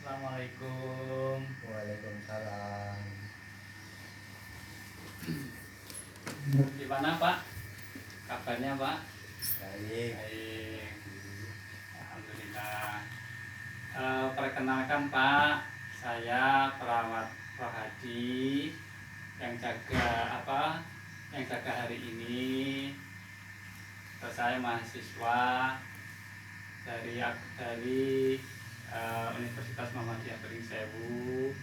Assalamualaikum. Waalaikumsalam. Gimana Pak? Kabarnya Pak? Baik. Baik. Alhamdulillah. Perkenalkan Pak, saya perawat Pak Hadi yang jaga Yang jaga hari ini. Terus saya mahasiswa dari Universitas Muhammadiyah Beringsewu.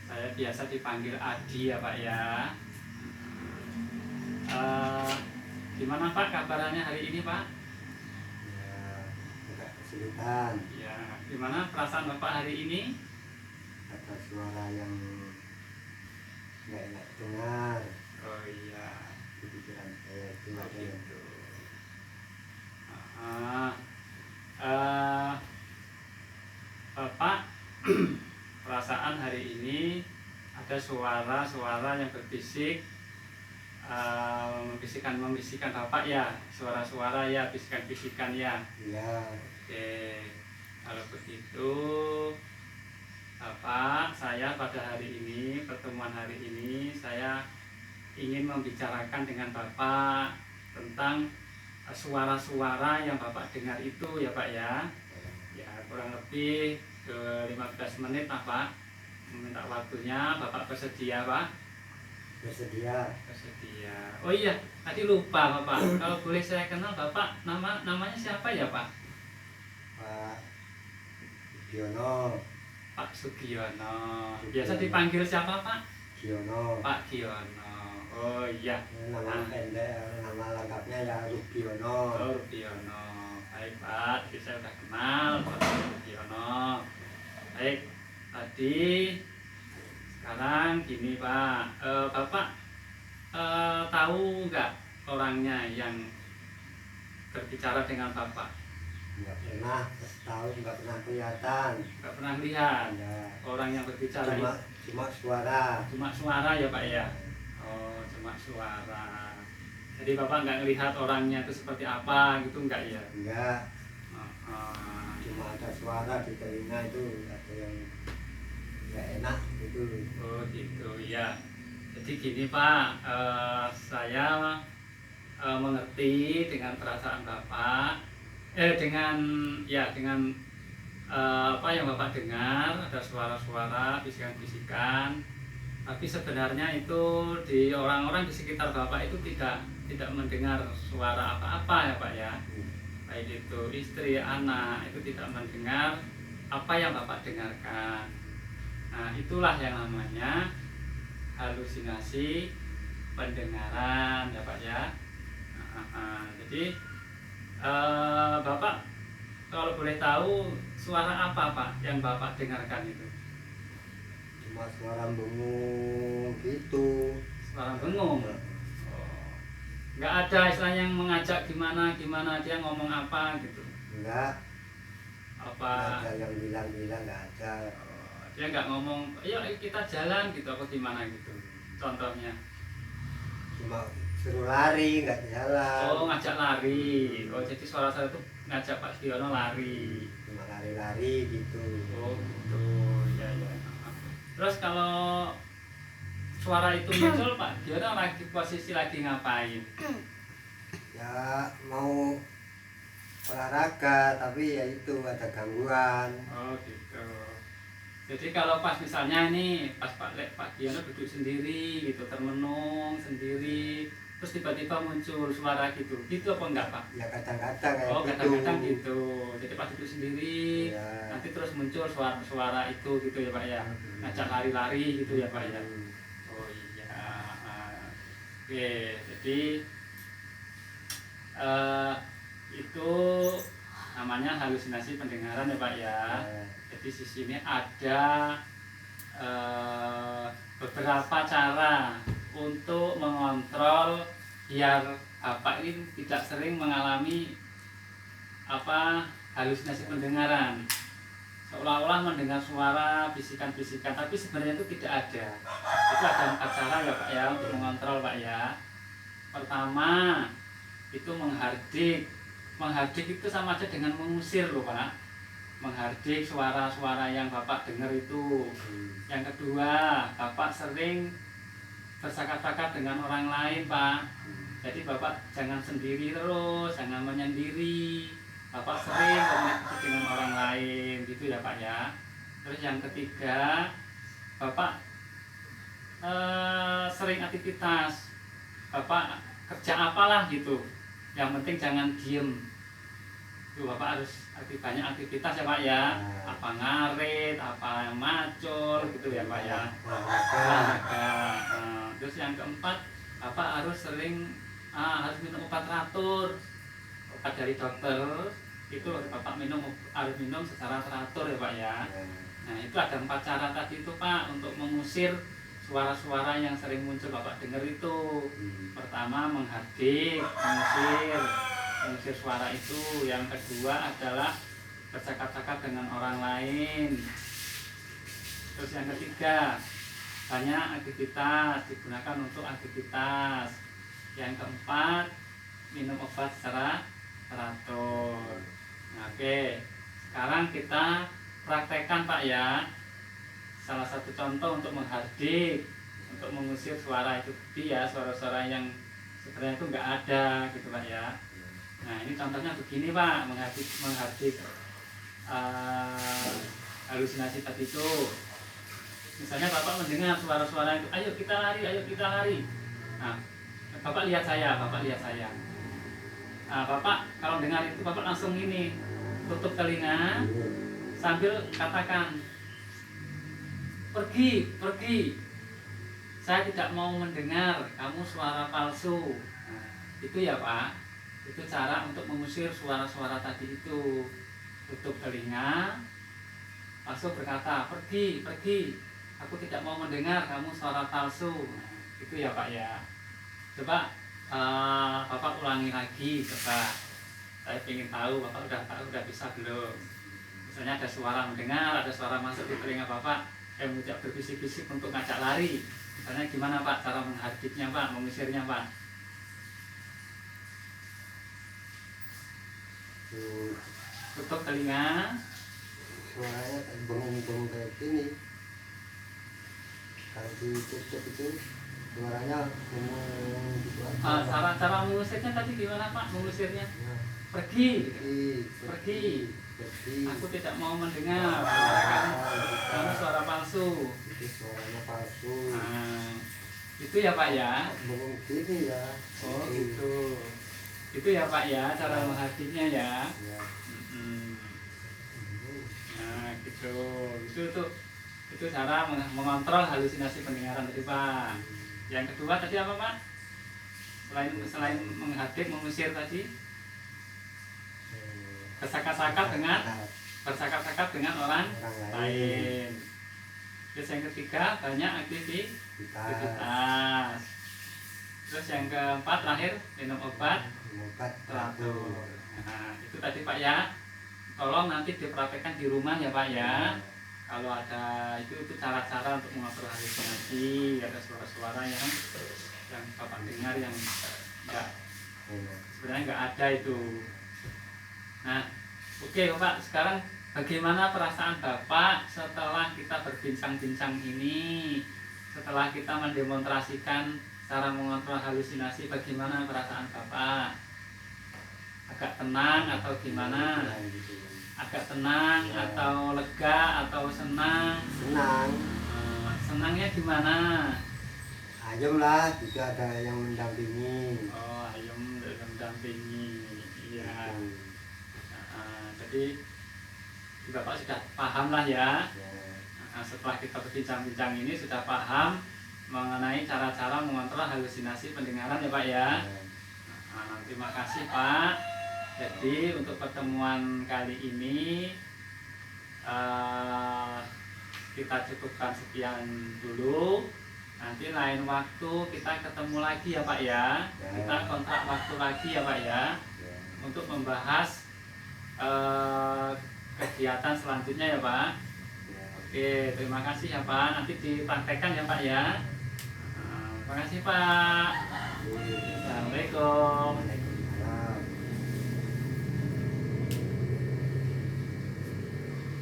Saya biasa dipanggil Adi ya Pak ya. Gimana Pak kabarannya hari ini Pak? Ya, agak kesulitan. Ya, gimana perasaan Bapak hari ini? Ada suara yang nggak enak dengar. Oh iya, Di pikiran saya itu ada yang gitu. Eh, Bapak, perasaan hari ini ada suara-suara yang berbisik, membisikan Bapak ya, suara-suara ya, bisikan-bisikan ya. ya. Oke, kalau begitu Bapak, saya pada hari ini, pertemuan hari ini, saya ingin membicarakan dengan Bapak tentang suara-suara yang Bapak dengar itu ya Pak ya. Ya, kurang lebih ke 15 menit lah Pak. Meminta waktunya, Bapak bersedia Pak? Bersedia. Bersedia. Oh iya, tadi lupa Bapak. Kalau boleh saya kenal Bapak, namanya siapa ya Pak? Pak Giono. Pak Sugiono. Biasa dipanggil siapa Pak? Giono. Pak Giono. Oh iya. Nama pendek, nama lengkapnya ya Rugiono. Oh Rugiono. Baik Pak, jadi saya sudah kenal Pak Rugiono. Baik, tadi sekarang gini Pak, Bapak tahu nggak orangnya yang berbicara dengan Bapak? Nggak pernah tahu, nggak pernah kelihatan. Nggak pernah lihat Ya. orang yang berbicara Cuma suara. cuma suara ya Pak ya? Oh, cuma suara. Jadi Bapak nggak ngelihat orangnya itu seperti apa gitu nggak ya? Enggak. Oh, Cuma ada suara di telinga itu, ada yang nggak enak gitu. oh gitu ya. Jadi gini Pak, saya mengerti dengan perasaan Bapak, dengan apa yang Bapak dengar, ada suara-suara, bisikan-bisikan. Tapi sebenarnya itu di orang-orang di sekitar Bapak itu tidak mendengar suara apa-apa ya Pak ya. Baik itu istri, anak itu tidak mendengar apa yang Bapak dengarkan. Nah, itulah yang namanya halusinasi pendengaran ya Pak ya. Jadi Bapak kalau boleh tahu suara apa Pak yang Bapak dengarkan itu? Cuma suara bengong gitu. Suara bengong. Oh. Nggak ada istilahnya yang mengajak gimana dia ngomong apa gitu. Enggak. Apa Nggak ada yang bilang-bilang, nggak ada. dia nggak ngomong, ayo kita jalan gitu apa gimana gitu. Contohnya. Cuma suruh lari, nggak jalan. Oh, ngajak lari. Oh, jadi suara-suara itu ngajak Pak Stiono lari. Cuma lari-lari gitu. Oh, gitu. Ya, ya. Terus kalau suara itu muncul Pak Stiono lagi posisi lagi ngapain? Ya mau olahraga, tapi ya itu ada gangguan. Oh, gitu. Jadi kalau pas misalnya nih, pas Pak Giono duduk sendiri gitu, termenung sendiri, terus tiba-tiba muncul suara gitu apa enggak Pak? Ya kadang-kadang kayak Oh, gitu. kadang-kadang gitu. Jadi pas duduk sendiri, Ya. nanti terus muncul suara-suara itu gitu ya Pak ya, ngajak lari-lari gitu ya Pak ya. Oh iya. Oke, jadi itu namanya halusinasi pendengaran ya Pak ya. Jadi di sini ada beberapa cara untuk mengontrol biar Bapak ini tidak sering mengalami halusinasi pendengaran. Seolah-olah mendengar suara bisikan-bisikan, tapi sebenarnya itu tidak ada. Itu ada 4 cara ya Pak ya untuk mengontrol Pak ya. Pertama itu menghardik. Menghardik itu sama aja dengan mengusir loh Pak. menghardik suara-suara yang Bapak dengar itu. Yang kedua, Bapak sering bercakap-cakap dengan orang lain, Pak. Jadi Bapak jangan sendiri terus, jangan menyendiri. Bapak sering komunikasi dengan orang lain, gitu ya Pak ya. Terus yang ketiga, Bapak sering aktivitas. Bapak kerja apalah gitu. Yang penting jangan diem. Tuh, Bapak harus banyak aktivitas ya Pak ya. Apa ngarit, apa macul gitu ya Pak ya. Olahraga. Terus yang keempat, Bapak harus sering harus minum obat teratur. Obat dari dokter itu Bapak harus minum secara teratur ya Pak ya. Nah, itu ada 4 cara tadi itu Pak untuk mengusir suara-suara yang sering muncul Bapak dengar itu. Pertama, menghardik, mengusir suara itu. Yang kedua adalah bercakap-cakap dengan orang lain. Terus yang ketiga, banyak aktivitas, digunakan untuk aktivitas. Yang keempat, minum obat secara teratur. Nah, oke, sekarang kita praktekkan Pak ya. Salah satu contoh untuk menghardik, untuk mengusir suara itu tadi ya, suara-suara yang sebenarnya itu nggak ada gitu Pak ya. Nah, ini contohnya begini Pak, menghardik halusinasi tadi itu. Misalnya Bapak mendengar suara-suara itu, ayo kita lari, ayo kita lari. Nah, Bapak lihat saya. Nah, Bapak kalau dengar itu Bapak langsung ini, tutup telinga sambil katakan, pergi. Saya tidak mau mendengar kamu suara palsu. Nah, itu ya Pak. Itu cara untuk mengusir suara-suara tadi itu. Tutup telinga, langsung berkata, pergi. Aku tidak mau mendengar kamu suara palsu. Nah, itu ya Pak ya. Coba Bapak ulangi lagi, coba. Saya ingin tahu Bapak udah bisa belum. Misalnya ada suara mendengar, ada suara masuk di telinga Bapak, mengajak berbisik-bisik untuk ngajak lari. Misalnya gimana Pak cara menghardiknya Pak, mengusirnya Pak? Tutup telinga. Suaranya bengong-bengong kayak gini. Kalau ditutup itu suaranya bengong gitu aja. Cara mengusirnya tadi gimana Pak? Mengusirnya? Pergi. Aku tidak mau mendengar. Kamu suara palsu. Itu suaranya palsu. Nah, itu ya Pak ya. Bengong gini ya. Oh gitu. Itu ya Pak ya cara menghardiknya ya. Nah gitu. Itu cara mengontrol halusinasi pendengaran tadi Pak. Yang kedua tadi apa Pak? Selain menghardik, mengusir tadi, bercakap-cakap dengan orang lain. Terus yang ketiga, banyak aktivitas. Terus yang keempat terakhir, minum obat teratur. Nah, itu tadi Pak ya. Tolong nanti dipraktekkan di rumah ya Pak ya. Kalau ada itu cara-cara untuk mengatur halusinasi, ada suara-suara yang Bapak dengar yang sebenarnya nggak ada itu. Nah, oke Bapak, sekarang bagaimana perasaan Bapak setelah kita berbincang-bincang ini, setelah kita mendemonstrasikan cara mengontrol halusinasi, bagaimana perasaan Bapak? Agak tenang atau gimana? Agak tenang atau lega atau senang? Senangnya gimana? Ayem lah, juga ada yang mendampingi. Oh, ayem mendampingi. Iya. Jadi Bapak sudah paham lah ya. Setelah kita berbincang-bincang ini sudah paham mengenai cara-cara mengontrol halusinasi pendengaran ya Pak ya. Terima kasih Pak. Jadi untuk pertemuan kali ini kita cukupkan sekian dulu. Nanti lain waktu kita ketemu lagi ya Pak ya. Kita kontrak waktu lagi ya Pak ya. Untuk membahas kegiatan selanjutnya ya Pak. Oke, terima kasih ya Pak. Nanti dipraktekkan ya Pak ya. Terima kasih Pak. Assalamualaikum.